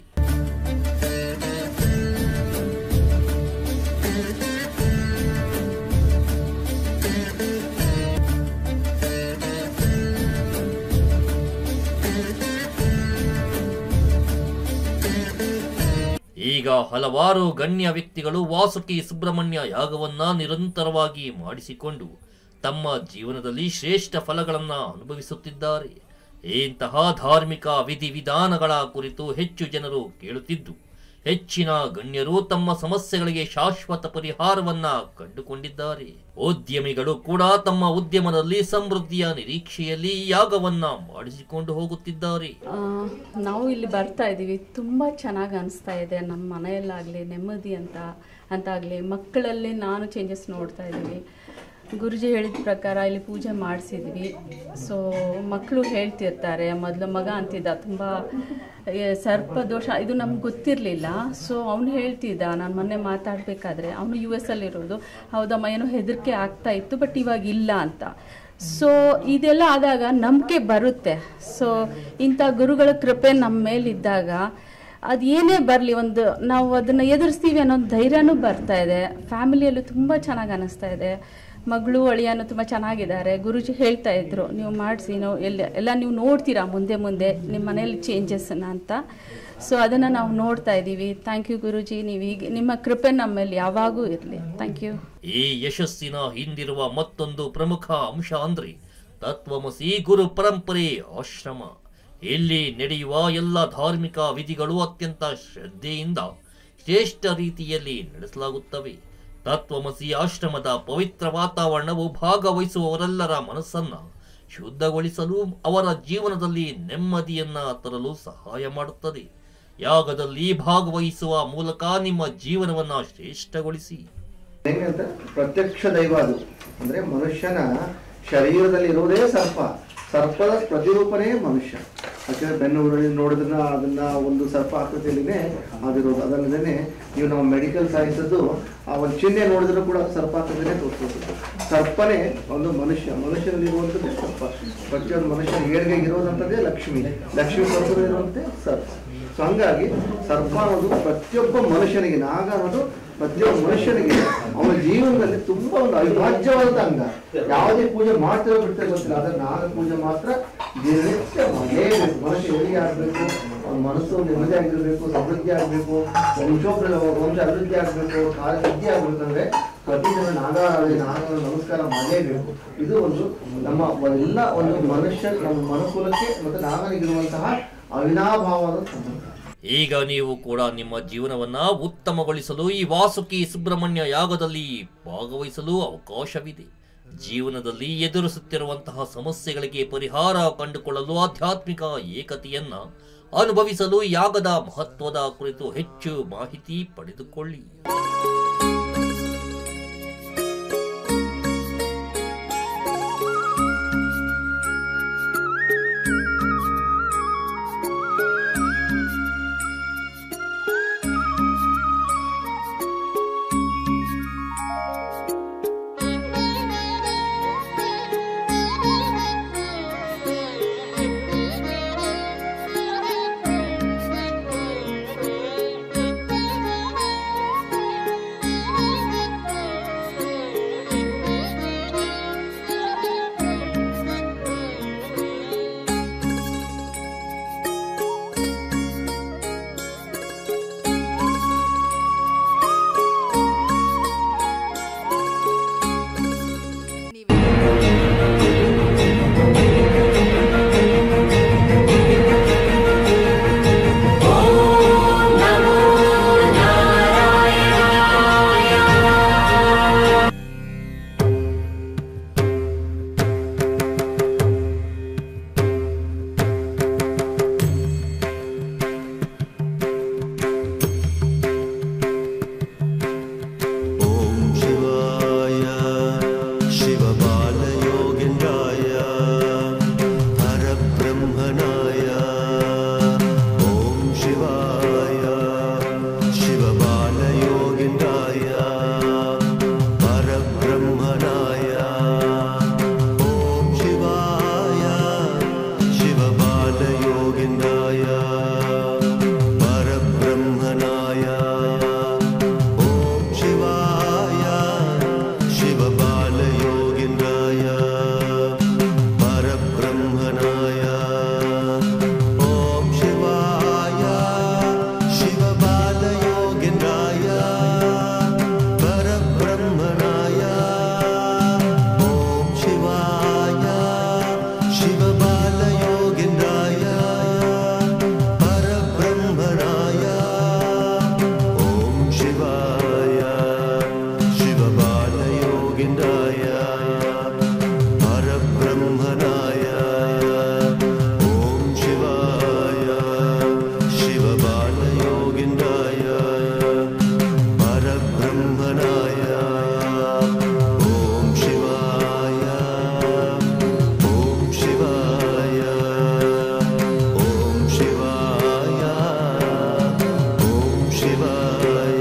ಈಗ ಹಲವಾರು ಗಣ್ಯ ವ್ಯಕ್ತಿಗಳು ವಾಸುಕಿ ಸುಬ್ರಹ್ಮಣ್ಯ ಯಾಗವನ್ನ ನಿರಂತರವಾಗಿ ಮಾಡಿಸಿಕೊಂಡು ತಮ್ಮ ಜೀವನದಲ್ಲಿ ಶ್ರೇಷ್ಠ ಫಲಗಳನ್ನ ಅನುಭವಿಸುತ್ತಿದ್ದಾರೆ. ಇಂತಹ ಧಾರ್ಮಿಕ ವಿಧಿವಿಧಾನಗಳ ಕುರಿತು ಹೆಚ್ಚು ಜನರು ಕೇಳುತ್ತಿದ್ದು, ಹೆಚ್ಚಿನ ಗಣ್ಯರು ತಮ್ಮ ಸಮಸ್ಯೆಗಳಿಗೆ ಶಾಶ್ವತ ಪರಿಹಾರವನ್ನ ಕಂಡುಕೊಂಡಿದ್ದಾರೆ. ಉದ್ಯಮಿಗಳು ಕೂಡ ತಮ್ಮ ಉದ್ಯಮದಲ್ಲಿ ಸಮೃದ್ಧಿಯ ನಿರೀಕ್ಷೆಯಲ್ಲಿ ಯಾಗವನ್ನ ಮಾಡಿಸಿಕೊಂಡು ಹೋಗುತ್ತಿದ್ದಾರೆ. ನಾವು ಇಲ್ಲಿ ಬರ್ತಾ ಇದ್ದೀವಿ, ತುಂಬ ಚೆನ್ನಾಗಿ ಅನಿಸ್ತಾ ಇದೆ. ನಮ್ಮ ಮನೆಯಲ್ಲಾಗಲಿ ನೆಮ್ಮದಿ ಅಂತಾಗಲಿ, ಮಕ್ಕಳಲ್ಲಿ ನಾನು ಚೇಂಜಸ್ ನೋಡ್ತಾ ಇದ್ದೀವಿ. ಗುರುಜಿ ಹೇಳಿದ ಪ್ರಕಾರ ಇಲ್ಲಿ ಪೂಜೆ ಮಾಡಿಸಿದ್ವಿ. ಸೊ ಮಕ್ಕಳು ಹೇಳ್ತಿರ್ತಾರೆ, ಮೊದಲು ಮಗ ಅಂತಿದ್ದ ತುಂಬ ಸರ್ಪ ದೋಷ, ಇದು ನಮ್ಗೆ ಗೊತ್ತಿರಲಿಲ್ಲ. ಸೊ ಅವನು ಹೇಳ್ತಿದ್ದ, ನಾನು ಮೊನ್ನೆ ಮಾತಾಡಬೇಕಾದ್ರೆ, ಅವನು US ಅಲ್ಲಿರೋದು, ಹೌದಮ್ಮ ಏನೋ ಹೆದರಿಕೆ ಆಗ್ತಾ ಇತ್ತು, ಬಟ್ ಇವಾಗ ಇಲ್ಲ ಅಂತ. ಸೊ ಇದೆಲ್ಲ ಆದಾಗ ನಂಬಿಕೆ ಬರುತ್ತೆ. ಸೊ ಇಂಥ ಗುರುಗಳ ಕೃಪೆ ನಮ್ಮ ಮೇಲಿದ್ದಾಗ ಅದು ಏನೇ ಬರಲಿ, ನಾವು ಅದನ್ನು ಎದುರಿಸ್ತೀವಿ ಅನ್ನೋ ಧೈರ್ಯನೂ ಬರ್ತಾ ಇದೆ. ಫ್ಯಾಮಿಲಿಯಲ್ಲೂ ತುಂಬ ಚೆನ್ನಾಗಿ ಅನ್ನಿಸ್ತಾ ಇದೆ. ಮಗಳು ಅಳಿಯನು ತುಂಬ ಚೆನ್ನಾಗಿದ್ದಾರೆ. ಗುರುಜಿ ಹೇಳ್ತಾ ಇದ್ರು, ನೀವು ಮಾಡಿಸಿ, ಎಲ್ಲ ನೀವು ನೋಡ್ತೀರಾ ಮುಂದೆ ನಿಮ್ಮ ಮನೇಲಿ ಚೇಂಜಸ್ಸನ್ನು ಅಂತ. ಸೊ ಅದನ್ನು ನಾವು ನೋಡ್ತಾ ಇದ್ದೀವಿ. ಥ್ಯಾಂಕ್ ಯು ಗುರುಜಿ, ನೀವೀಗ ನಿಮ್ಮ ಕೃಪೆ ನಮ್ಮ ಮೇಲೆ ಯಾವಾಗೂ ಇರಲಿ. Thank you. ಈ ಯಶಸ್ಸಿನ ಹಿಂದಿರುವ ಮತ್ತೊಂದು ಪ್ರಮುಖ ಅಂಶ ಅಂದ್ರೆ ತತ್ವಮಸಿ ಗುರು ಪರಂಪರೆ ಆಶ್ರಮ. ಇಲ್ಲಿ ನಡೆಯುವ ಎಲ್ಲ ಧಾರ್ಮಿಕ ವಿಧಿಗಳು ಅತ್ಯಂತ ಶ್ರದ್ಧೆಯಿಂದ ಶ್ರೇಷ್ಠ ರೀತಿಯಲ್ಲಿ ನಡೆಸಲಾಗುತ್ತವೆ. ತತ್ವಮಸಿ ಆಶ್ರಮದ ಪವಿತ್ರ ವಾತಾವರಣವು ಭಾಗವಹಿಸುವವರೆಲ್ಲರ ಮನಸ್ಸನ್ನ ಶುದ್ಧಗೊಳಿಸಲು, ಅವರ ಜೀವನದಲ್ಲಿ ನೆಮ್ಮದಿಯನ್ನ ತರಲು ಸಹಾಯ ಮಾಡುತ್ತದೆ. ಯಾಗದಲ್ಲಿ ಭಾಗವಹಿಸುವ ಮೂಲಕ ನಿಮ್ಮ ಜೀವನವನ್ನ ಶ್ರೇಷ್ಠಗೊಳಿಸಿ. ಹೆಂಗಂತ ಪ್ರತ್ಯಕ್ಷ ದೈವ ಅದು ಅಂದ್ರೆ ಮನುಷ್ಯನ ಶರೀರದಲ್ಲಿ ಇರುವುದೇ ಸರ್ಪದ ಪ್ರತಿರೂಪನೇ ಮನುಷ್ಯ. ಯಾಕಂದ್ರೆ ಬೆನ್ನು ನೋಡಿದ್ರೆ ಅದನ್ನ ಒಂದು ಸರ್ಪ ಆಕೃತಿಯಲ್ಲಿನೇ ಆಗಿರೋದು. ಅದಲ್ಲದೆ ನೀವು ನಮ್ಮ ಮೆಡಿಕಲ್ ಸೈನ್ಸದ್ದು ಆ ಒಂದು ಚಿಹ್ನೆ ನೋಡಿದ್ರು ಕೂಡ ಸರ್ಪ ಆಕೃತಿನೇ ತೋರಿಸ್ಬೋದು. ಸರ್ಪನೇ ಒಂದು ಮನುಷ್ಯನಲ್ಲಿ ಇರುವಂಥದ್ದೇ ಸರ್ಪ. ಪ್ರತಿಯೊಂದು ಮನುಷ್ಯನ ಏಳಿಗೆ ಇರುವಂಥದ್ದೇ ಲಕ್ಷ್ಮಿ ಸ್ವರೂಪದಲ್ಲಿ ಇರುವಂತೆ ಸರ್ಪ. ಸೊ ಹಂಗಾಗಿ ಸರ್ಪ ಅನ್ನೋದು ಪ್ರತಿಯೊಬ್ಬ ಮನುಷ್ಯನಿಗೆ, ನಾಗ ಅನ್ನೋದು ಪ್ರತಿಯೊಬ್ಬ ಮನುಷ್ಯನಿಗೆ ಅವನ ಜೀವನದಲ್ಲಿ ತುಂಬಾ ಒಂದು ಅವಿಭಾಜ್ಯವಾದ ಅಂಗ. ಯಾವುದೇ ಪೂಜೆ ಮಾಡ್ತಿರೋ ಬಿಡ್ತಾ ಗೊತ್ತಿಲ್ಲ, ಆದ್ರೆ ನಾಗ ಪೂಜೆ ಮಾತ್ರ ದಿನನಿತ್ಯ ಮಾಡಲೇಬೇಕು. ಮನುಷ್ಯ ಎಲ್ಲಿ ಆಗ್ಬೇಕು, ಅವನ ಮನಸ್ಸು ನೆಮ್ಮದಿ ಆಗಿರ್ಬೇಕು, ಸಮೃದ್ಧಿ ಆಗ್ಬೇಕು, ವಂಶ ಅಭಿವೃದ್ಧಿ ಆಗ್ಬೇಕು, ಕಾರ್ಯಸಿದ್ಧಿ ಆಗ್ಬೇಕಂದ್ರೆ ಪ್ರತಿದಿನ ನಾಗ ನಮಸ್ಕಾರ ಮಾಡಲೇಬೇಕು. ಇದು ಒಂದು ನಮ್ಮ ಎಲ್ಲ ಒಂದು ನಮ್ಮ ಮನುಕುಲಕ್ಕೆ ಮತ್ತೆ ನಾಗನಿಗಿರುವಂತಹ ಅವಿನಾಭಾವದ ಸಂಬಂಧ. ಈಗ ನೀವು ಕೂಡ ನಿಮ್ಮ ಜೀವನವನ್ನ ಉತ್ತಮಗೊಳಿಸಲು ಈ ವಾಸುಕಿ ಸುಬ್ರಹ್ಮಣ್ಯ ಯಾಗದಲ್ಲಿ ಭಾಗವಹಿಸಲು ಅವಕಾಶವಿದೆ. ಜೀವನದಲ್ಲಿ ಎದುರಿಸುತ್ತಿರುವಂತಹ ಸಮಸ್ಯೆಗಳಿಗೆ ಪರಿಹಾರ ಕಂಡುಕೊಳ್ಳಲು, ಆಧ್ಯಾತ್ಮಿಕ ಏಕತೆಯನ್ನ ಅನುಭವಿಸಲು ಯಾಗದ ಮಹತ್ವದ ಕುರಿತು ಹೆಚ್ಚು ಮಾಹಿತಿ ಪಡೆದುಕೊಳ್ಳಿ. शिवबालयोगीन्द्राय परब्रह्मणाय ॐ शिवाय शिवबालयोगीन्द्राय परब्रह्मणाय ॐ शिवाय शिवबालयोगीन्द्राय परब्रह्मणाय ॐ शिवाय शिवबालयोगीन्द्राय परब्रह्मणाय ॐ शिवाय शिवबालयोगीन्द्राय परब्रह्मणाय ॐ शिवाय शिवबालयोगीन्द्राय परब्रह्मणाय ॐ शिवाय शिवबालयोगीन्द्राय परब्रह्मणाय ॐ शिवाय शिवबालयोगीन्द्राय परब्रह्मणाय ॐ शिवाय ॐ शिवाय ॐ शिवाय ॐ शिवाय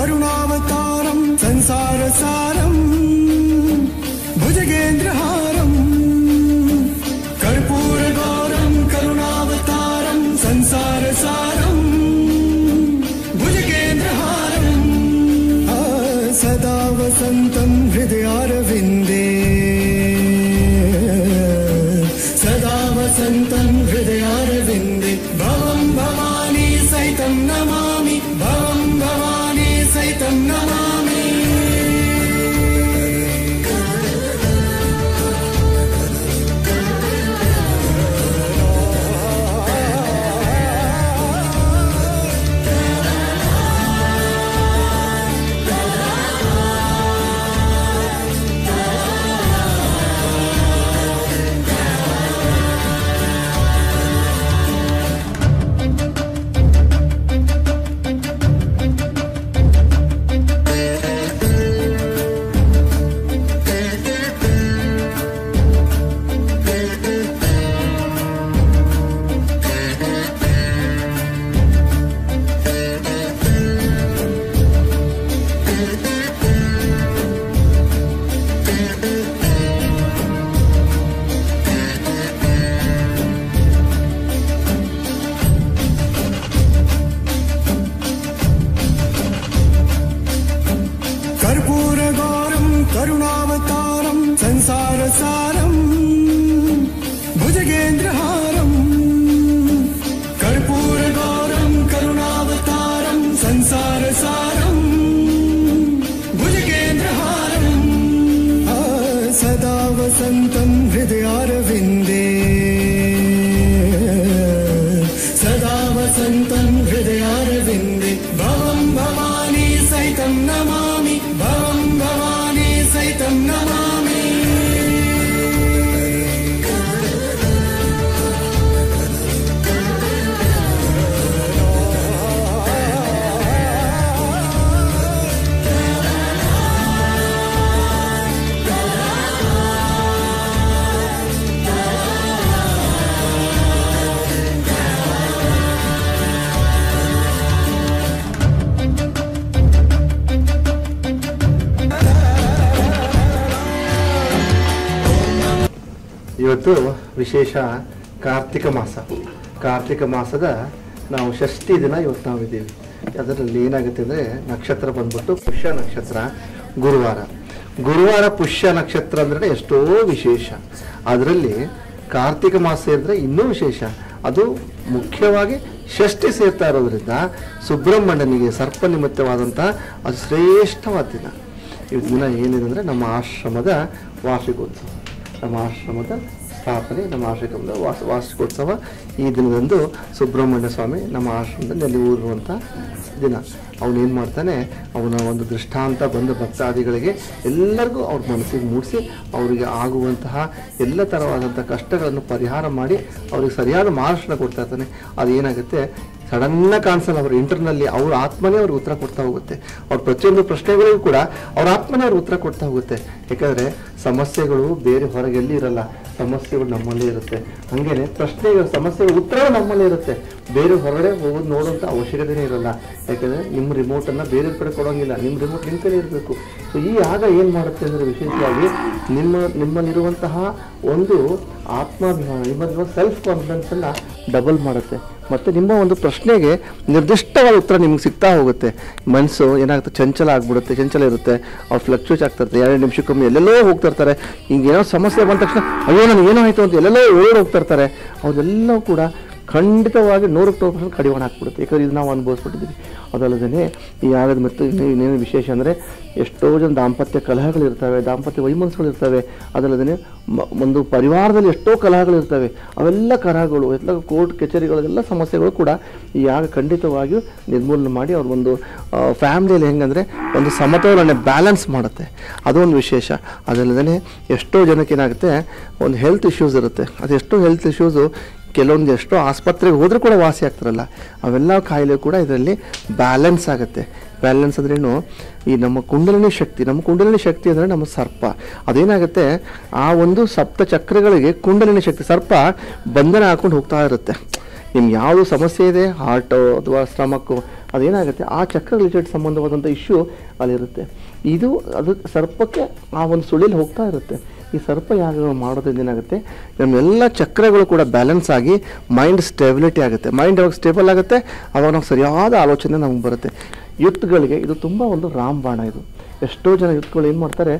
करुणावतारं संसारसारं भुजगेन्द्रहारं कर्पूरगौरं करुणावतारं संसारसारं भुजगेन्द्रहारं सदा वसन्तं हृदयारविन्दे सदा वसन्तं हृदयारविन्दे भवं भवानी सहितं नमामि भवं भवानी सहितं नमामि कर्पूरगौरं करुणावतारं संसारसारं भुजगेन्द्रहारं कर्पूरगौरं करुणावतारं संसारसारं भुजगेन्द्रहारं सदा वसन्तं हृदयारविन्दे सदा वसन्तं हृदयारविन्दे भवं भवानी सहितं नमामि भवं भवानी सहितं नमामि ಇವತ್ತು ವಿಶೇಷ ಕಾರ್ತಿಕ ಮಾಸ. ಕಾರ್ತಿಕ ಮಾಸದ ನಾವು ಷಷ್ಠಿ ದಿನ ಇವತ್ತು ನಾವಿದ್ದೀವಿ. ಅದರಲ್ಲಿ ಏನಾಗುತ್ತೆ ಅಂದರೆ ನಕ್ಷತ್ರ ಬಂದ್ಬಿಟ್ಟು ಪುಷ್ಯ ನಕ್ಷತ್ರ, ಗುರುವಾರ ಪುಷ್ಯ ನಕ್ಷತ್ರ ಅಂದರೆ ಎಷ್ಟೋ ವಿಶೇಷ. ಅದರಲ್ಲಿ ಕಾರ್ತಿಕ ಮಾಸ ಅಂದರೆ ಇನ್ನೂ ವಿಶೇಷ. ಅದು ಮುಖ್ಯವಾಗಿ ಷಷ್ಠಿ ಸೇರ್ತಾ ಇರೋದ್ರಿಂದ ಸುಬ್ರಹ್ಮಣ್ಯನಿಗೆ ಸರ್ಪ ನಿಮಿತ್ತವಾದಂಥ ಅದು ಶ್ರೇಷ್ಠವಾದ ದಿನ. ಇವತ್ತು ದಿನ ಏನಿದೆ ಅಂದರೆ ನಮ್ಮ ಆಶ್ರಮದ ವಾರ್ಷಿಕೋತ್ಸವ, ನಮ್ಮ ಆಶ್ರಮದ ಸ್ಥಾಪನೆ, ನಮ್ಮ ಆಶ್ರಮದ ವಾರ್ಷಿಕೋತ್ಸವ. ಈ ದಿನದಂದು ಸುಬ್ರಹ್ಮಣ್ಯ ಸ್ವಾಮಿ ನಮ್ಮ ಆಶ್ರಮದಲ್ಲಿ ಅಲ್ಲಿ ಊರುವಂಥ ದಿನ. ಅವನೇನು ಮಾಡ್ತಾನೆ, ಅವನ ಒಂದು ದೃಷ್ಟಾಂತ ಬಂದ ಭಕ್ತಾದಿಗಳಿಗೆ ಎಲ್ಲರಿಗೂ ಅವ್ರ ಮನಸ್ಸಿಗೆ ಮೂಡಿಸಿ ಅವರಿಗೆ ಆಗುವಂತಹ ಎಲ್ಲ ಥರವಾದಂಥ ಕಷ್ಟಗಳನ್ನು ಪರಿಹಾರ ಮಾಡಿ ಅವ್ರಿಗೆ ಸರಿಯಾದ ಮಾರ್ಗದರ್ಶನ ಕೊಡ್ತಾ ಇರ್ತಾನೆ. ಅದೇನಾಗುತ್ತೆ, ಸಡನ್ನಾಗಿ ಕಾಣಿಸಲ್ಲ, ಅವ್ರ ಇಂಟರ್ನಲ್ಲಿ ಅವ್ರ ಆತ್ಮನೇ ಅವ್ರಿಗೆ ಉತ್ತರ ಕೊಡ್ತಾ ಹೋಗುತ್ತೆ. ಅವ್ರ ಪ್ರತಿಯೊಂದು ಪ್ರಶ್ನೆಗಳಿಗೂ ಕೂಡ ಅವ್ರ ಆತ್ಮನೇ ಅವ್ರಿಗೆ ಉತ್ತರ ಕೊಡ್ತಾ ಹೋಗುತ್ತೆ. ಯಾಕಂದರೆ ಸಮಸ್ಯೆಗಳು ಬೇರೆ ಹೊರಗೆಲ್ಲಿ ಇರಲ್ಲ, ಸಮಸ್ಯೆಗಳು ನಮ್ಮಲ್ಲೇ ಇರುತ್ತೆ. ಹಾಗೇನೆ ಸಮಸ್ಯೆಗಳ ಉತ್ತರ ನಮ್ಮಲ್ಲೇ ಇರುತ್ತೆ. ಬೇರೆ ಹೊರಗಡೆ ಹೋಗೋದು ನೋಡುವಂಥ ಅವಶ್ಯಕತೆನೇ ಇರಲ್ಲ. ಯಾಕಂದರೆ ನಿಮ್ಮ ರಿಮೋಟನ್ನು ಬೇರೆ ಕಡೆ ಕೊಡೋಂಗಿಲ್ಲ, ನಿಮ್ಮ ರಿಮೋಟ್ ನಿಮ್ಮ ಕಡೆ ಇರಬೇಕು. ಸೊ ಈ ಆಗ ಏನು ಮಾಡುತ್ತೆ ಅಂದರೆ ವಿಶೇಷವಾಗಿ ನಿಮ್ಮಲ್ಲಿರುವಂತಹ ಒಂದು ಆತ್ಮಾಭಿಮಾನ, ನಿಮ್ಮಲ್ಲಿರುವ ಸೆಲ್ಫ್ ಕಾನ್ಫಿಡೆನ್ಸನ್ನು ಡಬಲ್ ಮಾಡುತ್ತೆ. ಮತ್ತು ನಿಮ್ಮ ಒಂದು ಪ್ರಶ್ನೆಗೆ ನಿರ್ದಿಷ್ಟವಾದ ಉತ್ತರ ನಿಮ್ಗೆ ಸಿಗ್ತಾ ಹೋಗುತ್ತೆ. ಮನಸ್ಸು ಏನಾಗುತ್ತೆ, ಚಂಚಲ ಆಗ್ಬಿಡುತ್ತೆ, ಚಂಚಲ ಇರುತ್ತೆ. ಅವ್ರು ಫ್ಲಕ್ಚುಯೇಟ್ ಆಗ್ತಾ ಇರ್ತಾರೆ, 2 ನಿಮಿಷಕ್ಕೊಮ್ಮೆ ಎಲ್ಲೆಲ್ಲೋ ಹೋಗ್ತಾ ಇರ್ತಾರೆ. ಈಗ ಏನೋ ಸಮಸ್ಯೆ ಬಂದ ತಕ್ಷಣ ಅಯ್ಯೋ ನನಗೆ ಏನೋ ಆಯಿತು ಅಂತ ಎಲ್ಲೆಲ್ಲೋ ಓಡಿ ಹೋಗ್ತಾ ಇರ್ತಾರೆ. ಅವರೆಲ್ಲವೂ ಕೂಡ ಖಂಡಿತವಾಗಿ 100% ಕಡಿವಾಣ ಹಾಕ್ಬಿಡುತ್ತೆ. ಯಾಕಂದರೆ ಇದು ನಾವು ಅನುಭವಿಸ್ಬಿಟ್ಟಿದ್ದೀವಿ. ಅದಲ್ಲದೇ ಈ ಆಗದ ಮತ್ತು ಇನ್ನೇನು ವಿಶೇಷ ಅಂದರೆ ಎಷ್ಟೋ ಜನ ದಾಂಪತ್ಯ ಕಲಹಗಳಿರ್ತವೆ, ದಾಂಪತ್ಯ ವೈಮನಸ್ಸುಗಳಿರ್ತವೆ. ಅದಲ್ಲದೇ ಒಂದು ಪರಿವಾರದಲ್ಲಿ ಎಷ್ಟೋ ಕಲಹಗಳಿರ್ತವೆ. ಅವೆಲ್ಲ ಕಲಹಗಳು, ಎಲ್ಲ ಕೋರ್ಟ್ ಕಚೇರಿಗಳಿಗೆಲ್ಲ ಸಮಸ್ಯೆಗಳು ಕೂಡ ಈ ಆಗ ಖಂಡಿತವಾಗಿಯೂ ನಿರ್ಮೂಲನೆ ಮಾಡಿ ಅವ್ರ ಒಂದು ಫ್ಯಾಮಿಲಿಯಲ್ಲಿ ಹೆಂಗಂದರೆ ಒಂದು ಸಮತೋಲನೆ ಬ್ಯಾಲೆನ್ಸ್ ಮಾಡುತ್ತೆ. ಅದೊಂದು ವಿಶೇಷ. ಅದಲ್ಲದೇ ಎಷ್ಟೋ ಜನಕ್ಕೆ ಏನಾಗುತ್ತೆ, ಒಂದು ಹೆಲ್ತ್ ಇಶ್ಯೂಸ್ ಇರುತ್ತೆ. ಅದೆಷ್ಟೋ ಹೆಲ್ತ್ ಇಶ್ಯೂಸು ಕೆಲವೊಂದು ಎಷ್ಟೋ ಆಸ್ಪತ್ರೆಗೆ ಹೋದರೂ ಕೂಡ ವಾಸಿ ಆಗ್ತಾರಲ್ಲ, ಅವೆಲ್ಲ ಕಾಯಿಲೆ ಕೂಡ ಇದರಲ್ಲಿ ಬ್ಯಾಲೆನ್ಸ್ ಆಗುತ್ತೆ. ಬ್ಯಾಲೆನ್ಸ್ ಅಂದ್ರೇನು, ಈ ನಮ್ಮ ಕುಂಡಲಿನಿ ಶಕ್ತಿ ಅಂದರೆ ನಮ್ಮ ಸರ್ಪ. ಅದೇನಾಗುತ್ತೆ, ಆ ಒಂದು ಸಪ್ತ ಚಕ್ರಗಳಿಗೆ ಕುಂಡಲಿನಿ ಶಕ್ತಿ ಸರ್ಪ ಬಂಧನ ಹಾಕೊಂಡು ಹೋಗ್ತಾ ಇರುತ್ತೆ. ನಿಮ್ಗೆ ಯಾವುದು ಸಮಸ್ಯೆ ಇದೆ, ಹಾರ್ಟು ಅಥವಾ ಸ್ಟಮಕ್ಕು ಅದೇನಾಗುತ್ತೆ ಆ ಚಕ್ರ ರಿಲೇಟೆಡ್ ಸಂಬಂಧವಾದಂಥ ಇಶ್ಯೂ ಅಲ್ಲಿರುತ್ತೆ. ಅದು ಸರ್ಪಕ್ಕೆ ಆ ಒಂದು ಸುಳಿಲಿ ಹೋಗ್ತಾ ಇರುತ್ತೆ. ಈ ಸರ್ಪ ಯಾಗಗಳು ಮಾಡೋದ್ರಿಂದ ಏನಾಗುತ್ತೆ, ನಮ್ಮೆಲ್ಲ ಚಕ್ರಗಳು ಕೂಡ ಬ್ಯಾಲೆನ್ಸ್ ಆಗಿ ಮೈಂಡ್ ಸ್ಟೆಬಿಲಿಟಿ ಆಗುತ್ತೆ. ಮೈಂಡ್ ಯಾವಾಗ ಸ್ಟೇಬಲ್ ಆಗುತ್ತೆ ಅವಾಗ ನಾವು ಸರಿಯಾದ ಆಲೋಚನೆ ನಮಗೆ ಬರುತ್ತೆ. ಯುತ್ಗಳಿಗೆ ಇದು ತುಂಬ ಒಂದು ರಾಮಬಾಣ. ಇದು ಎಷ್ಟೋ ಜನ ಯುತ್ಗಳು ಏನು ಮಾಡ್ತಾರೆ,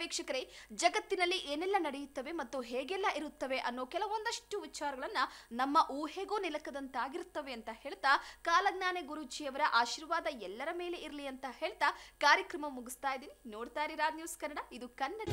ವೀಕ್ಷಕರೇ, ಜಗತ್ತಿನಲ್ಲಿ ಏನೆಲ್ಲ ನಡೆಯುತ್ತವೆ ಮತ್ತು ಹೇಗೆಲ್ಲ ಇರುತ್ತವೆ ಅನ್ನೋ ಕೆಲವೊಂದಷ್ಟು ವಿಚಾರಗಳನ್ನ ನಮ್ಮ ಊಹೆಗೂ ನಿಲಕದಂತಾಗಿರುತ್ತವೆ ಅಂತ ಹೇಳ್ತಾ ಕಾಲಜ್ಞಾನಿ ಗುರೂಜಿಯವರ ಆಶೀರ್ವಾದ ಎಲ್ಲರ ಮೇಲೆ ಇರಲಿ ಅಂತ ಹೇಳ್ತಾ ಕಾರ್ಯಕ್ರಮ ಮುಗಿಸ್ತಾ ಇದ್ದೀನಿ. ನೋಡ್ತಾ ಇರಿ ರಾಜ್ ನ್ಯೂಸ್ ಕನ್ನಡ, ಇದು ಕನ್ನಡ.